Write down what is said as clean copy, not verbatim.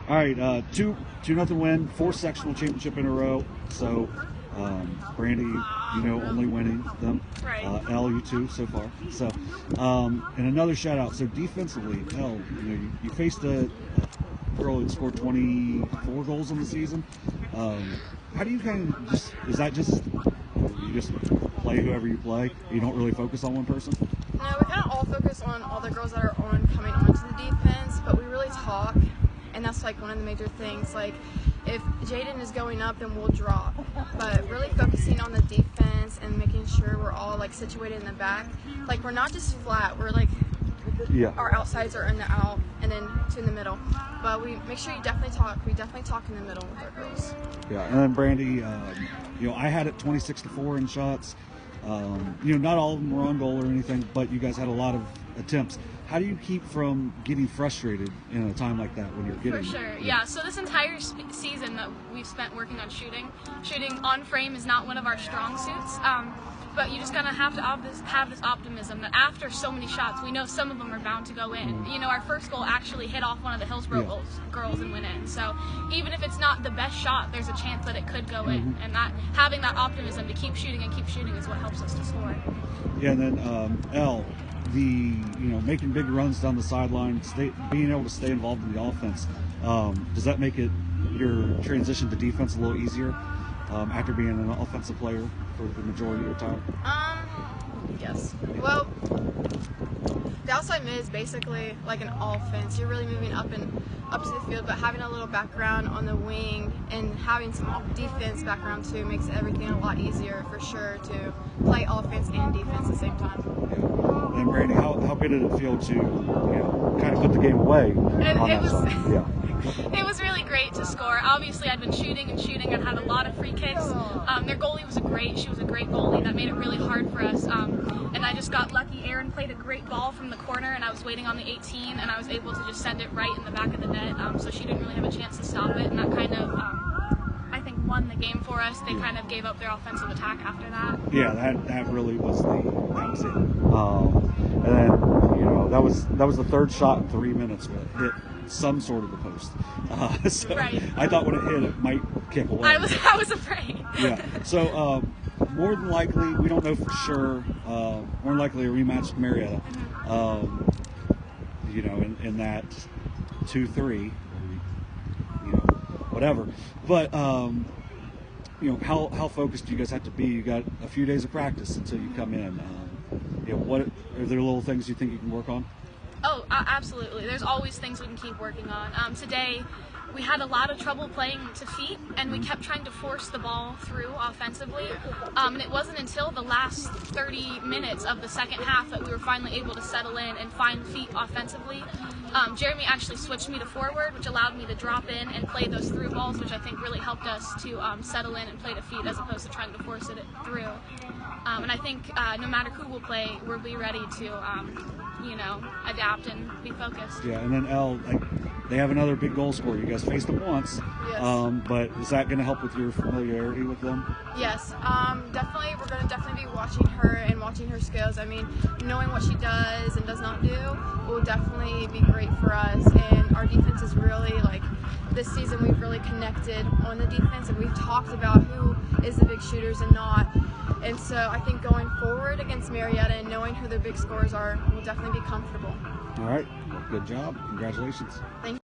All right, 2-0 win, 4 sectional championship in a row. So, Brandy, only winning them. Right. Elle, you too so far. So, and another shout out. So defensively, Elle, you faced a girl that scored 24 goals in the season. How do you kind of is that just you just play whoever you play? You don't really focus on one person? No, we kind of all focus on all the girls that are coming onto the defense, but we really talk, and that's like one of the major things. Like, if Jaden is going up, then we'll drop. But really focusing on the defense and making sure we're all like situated in the back. Like, we're not just flat. We're like, our outsides are in the out and then in the middle. But we make sure you definitely talk. We definitely talk in the middle with our girls. Yeah, and then Brandy, I had it 26-4 in shots. Not all of them were on goal or anything, but you guys had a lot of attempts. How do you keep from getting frustrated in a time like that when you're getting? For sure, yeah. So this entire season that we've spent working on shooting on frame is not one of our strong suits. But you just kind of have to have this optimism that after so many shots, we know some of them are bound to go in. Our first goal actually hit off one of the Hillsborough girls and went in. So even if it's not the best shot, there's a chance that it could go in. And that having that optimism to keep shooting is what helps us to score. Yeah, and then Elle, making big runs down the sideline, being able to stay involved in the offense, does that make your transition to defense a little easier after being an offensive player for the majority of your time? Yes. Well, the outside mid is basically like an offense. You're really moving up to the field, but having a little background on the wing and having some defense background too makes everything a lot easier for sure to play offense and defense at the same time. Yeah. And Brandy, how good did it feel to kind of put the game away? It was really great to score. Obviously, I'd been shooting. I'd had a lot of free kicks. Their goalie was she was a great goalie. That made it really hard for us. And I just got lucky. Aaron played a great ball from the corner, and I was waiting on the 18, and I was able to just send it right in the back of the net. So she didn't really have a chance to stop it, and that kind of, I think, won the game for us. They kind of gave up their offensive attack after that. Yeah, that really was it. And then that was the third shot in 3 minutes, but hit some sort of the post. So right. I thought when it hit, it might kick away. I was afraid. Yeah. So more than likely, we don't know for sure. More than likely a rematch with Marietta. In that 2-3, whatever. But how focused do you guys have to be? You got a few days of practice until you come in. What are there little things you think you can work on? Oh, absolutely. There's always things we can keep working on. Today, we had a lot of trouble playing to feet, and we kept trying to force the ball through offensively. And it wasn't until the last 30 minutes of the second half that we were finally able to settle in and find feet offensively. Jeremy actually switched me to forward, which allowed me to drop in and play those through balls, which I think really helped us to settle in and play to feet as opposed to trying to force it through. And I think no matter who will play, we'll be ready to adapt and be focused. Yeah, and then Elle, they have another big goal scorer. You guys faced them once. Yes. But is that going to help with your familiarity with them? Yes. Definitely, we're going to definitely be watching her and watching her skills. I mean, knowing what she does and does not do will definitely be great for us. And our defense is really, this season we've really connected on the defense, and we've talked about who is the big shooters and not. And so I think going forward against Marietta and knowing who their big scorers are will definitely be comfortable. All right. Good job. Congratulations. Thank you.